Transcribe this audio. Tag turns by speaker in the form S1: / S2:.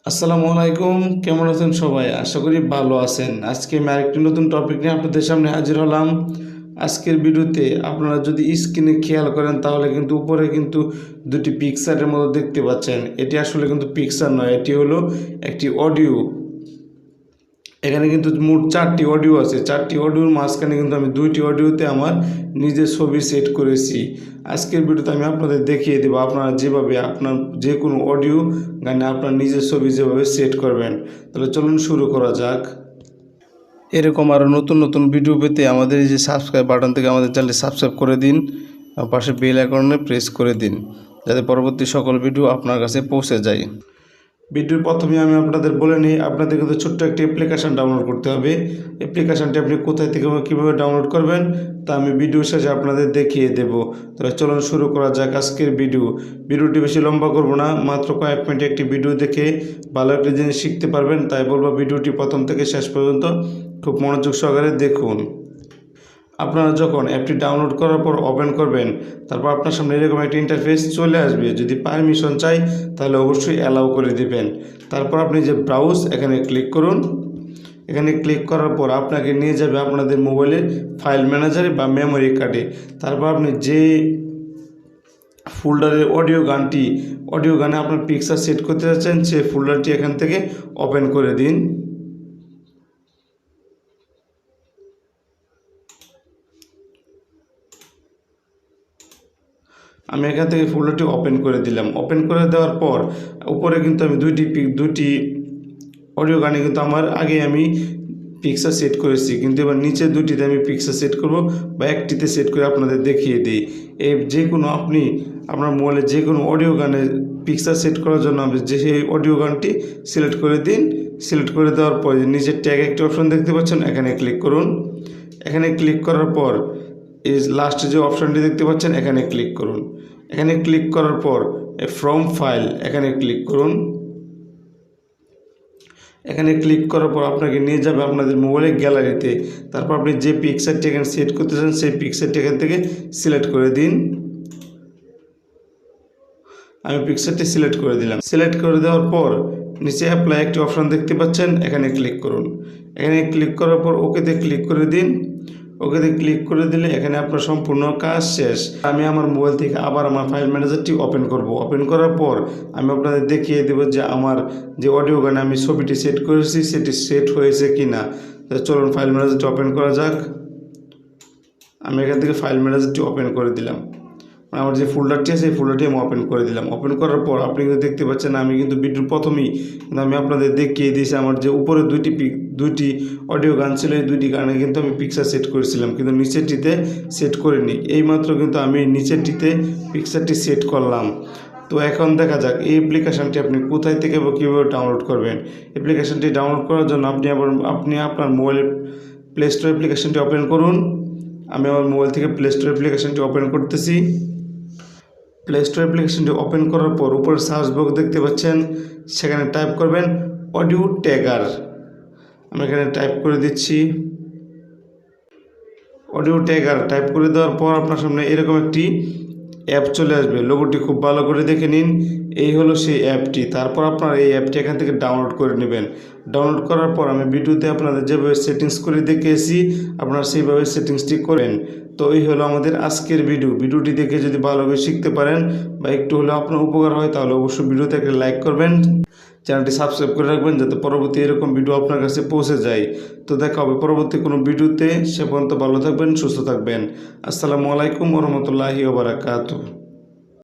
S1: আসসালামু আলাইকুম, কেমন আছেন সবাই? আশা করি ভালো আছেন। আজকে আমি আরেকটি নতুন টপিক নিয়ে আপনাদের সামনে হাজির হলাম। আজকের ভিডিওতে আপনারা যদি স্ক্রিনে খেয়াল করেন তাহলে কিন্তু উপরে কিন্তু দুটি পিকচারের মতো দেখতে পাচ্ছেন। এটি আসলে কিন্তু পিকচার নয়, এটি হলো একটি অডিও। এখানে কিন্তু মোট 4টি অডিও আছে। 4টি অডিওর মাঝখানে কিন্তু আমি 2টি অডিওতে আমার নিজের ছবি সেট করেছি। আজকের ভিডিওতে আমি আপনাদের দেখিয়ে দেবো আপনারা যেভাবে আপনার যে কোনো অডিও গানে আপনার নিজের ছবি যেভাবে সেট করবেন। তাহলে চলুন শুরু করা যাক। এরকম আরও নতুন নতুন ভিডিও পেতে আমাদের এই যে সাবস্ক্রাইব বাটন থেকে আমাদের চ্যানেলটি সাবস্ক্রাইব করে দিন, আর পাশে বেল আইকনে প্রেস করে দিন যাতে পরবর্তী সকল ভিডিও আপনার কাছে পৌঁছে যায়। ভিডিওর প্রথমে আমি আপনাদের বলে নিই, আপনাদের কিন্তু ছোট্ট একটি অ্যাপ্লিকেশান ডাউনলোড করতে হবে। অ্যাপ্লিকেশানটি আপনি কোথায় থেকে কীভাবে ডাউনলোড করবেন তা আমি ভিডিও শেষে আপনাদের দেখিয়ে দেব। তাহলে চলুন শুরু করা যাক আজকের ভিডিওটি বেশি লম্বা করব না, মাত্র কয়েক মিনিট একটি ভিডিও দেখে ভালো একটা জিনিস শিখতে পারবেন। তাই বলবো ভিডিওটি প্রথম থেকে শেষ পর্যন্ত খুব মনোযোগ সহকারে দেখুন। আপনারা যখন অ্যাপটি ডাউনলোড করার পর ওপেন করবেন, তারপর আপনার সামনে এরকম একটা ইন্টারফেস চলে আসবে। যদি পারমিশন চাই তাহলে অবশ্যই অ্যালাউ করে দিবেন। তারপর আপনি যে ব্রাউজ এখানে ক্লিক করুন। এখানে ক্লিক করার পর আপনাকে নিয়ে যাবে আপনাদের মোবাইলের ফাইল ম্যানেজারে বা মেমোরি কার্ডে। তারপর আপনি যে ফোল্ডারের অডিও গানে আপনার পিকচার সেট করতে যাচ্ছেন সেই ফোল্ডারটি এখান থেকে ওপেন করে দিন। আমি এখান থেকে ফোল্ডারটি ওপেন করে দিলাম। ওপেন করে দেওয়ার পর উপরে কিন্তু আমি দুটি অডিও গানে কিন্তু আমার আগে আমি পিকচার সেট করেছি, কিন্তু এবার নিচে দুটিতে আমি পিকচার সেট করব বা একটিতে সেট করে আপনাদের দেখিয়ে দিই। এই যে কোনো আপনি আপনার মোবাইলে যে কোনো অডিও গানে পিকচার সেট করার জন্য আপনি যে সেই অডিও গানটি সিলেক্ট করে দিন। সিলেক্ট করে দেওয়ার পর নিচের ট্যাগ একটি অপশন দেখতে পাচ্ছেন, এখানে ক্লিক করুন। এখানে ক্লিক করার পর এই লাস্টে যে অপশানটি দেখতে পাচ্ছেন এখানে ক্লিক করুন। এখানে ক্লিক করার পর ফ্রম ফাইল এখানে ক্লিক করুন। এখানে ক্লিক করার পর আপনাকে নিয়ে যাবে আপনাদের মোবাইলের গ্যালারিতে। তারপর আপনি যে পিকচারটি এখানে সেট করতে চান সেই পিকচারটি এখান থেকে সিলেক্ট করে দিন। আমি পিকচারটি সিলেক্ট করে দিলাম। সিলেক্ট করে দেওয়ার পর নিচে অ্যাপ্লাই একটি অপশান দেখতে পাচ্ছেন, এখানে ক্লিক করুন। এখানে ক্লিক করার পর ওকেতে ক্লিক করে দিন। ওকেতে ক্লিক করে দিলে এখানে আপনার সম্পূর্ণ কাজ শেষ। আমি আমার মোবাইল থেকে আবার আমার ফাইল ম্যানেজারটি ওপেন করব। ওপেন করার পর আমি আপনাদের দেখিয়ে দেবো যে আমার যে অডিও গানে আমি ছবিটি সেট করেছি সেটি সেট হয়েছে কি না। চলুন ফাইল ম্যানেজারটি ওপেন করা যাক। আমি এখান থেকে ফাইল ম্যানেজারটি ওপেন করে দিলাম। আমার যে ফোল্ডারটি আছে সেই ফোল্ডারটি আমি ওপেন করে দিলাম। ওপেন করার পর আপনি কিন্তু দেখতে পাচ্ছেন আমি কিন্তু ভিডিওর প্রথমেই কিন্তু আমি আপনাদের দেখিয়ে দিয়েছি আমার যে উপরে দুইটি অডিও গান ছিল, এই দুইটি গানে কিন্তু আমি পিকচার সেট করেছিলাম, কিন্তু নিচেরটিতে সেট করিনি। এইমাত্র কিন্তু আমি নিচেরটিতে পিকচারটি সেট করলাম। তো এখন দেখা যাক এই অ্যাপ্লিকেশানটি আপনি কোথায় থেকে বা কীভাবে ডাউনলোড করবেন। অ্যাপ্লিকেশানটি ডাউনলোড করার জন্য আপনি আপনার মোবাইলের প্লে স্টোর অ্যাপ্লিকেশানটি ওপেন করুন। আমি আমার মোবাইল থেকে প্লে স্টোর অ্যাপ্লিকেশানটি ওপেন করতেছি। প্লে স্টোর অ্যাপ্লিকেশনটি ওপেন করার পর উপরে সার্চ বক্স দেখতে পাচ্ছেন, সেখানে টাইপ করবেন অডিও ট্যাগার। আমি এখানে টাইপ করে দিচ্ছি অডিও ট্যাগার। টাইপ করে দেওয়ার পর আপনার সামনে এরকম একটি অ্যাপ চলে আসবে। লোগোটি খুব ভালো করে দেখে নিন, এই হলো সেই অ্যাপটি। তারপর আপনার এই অ্যাপটি এখান থেকে ডাউনলোড করে নেবেন। ডাউনলোড করার পর আমি ভিডিওতে আপনাদের যেভাবে সেটিংস করে দেখিয়েছি আপনারা সেইভাবে সেটিংসটি করেন। তো এই হলো আমাদের আজকের ভিডিওটি দেখে যদি ভালোভাবে শিখতে পারেন বা একটু হলেও আপনার উপকার হয় তাহলে অবশ্যই ভিডিওতে একটা লাইক করবেন, চ্যানেলটি সাবস্ক্রাইব করে রাখবেন যাতে পরবর্তী এরকম ভিডিও আপনার কাছে পৌঁছে যায়। তো দেখা হবে পরবর্তী কোনো ভিডিওতে। সে পর্যন্ত ভালো থাকবেন, সুস্থ থাকবেন। আসসালামু আলাইকুম ওয়া রাহমাতুল্লাহি ওয়া বারাকাতুহু।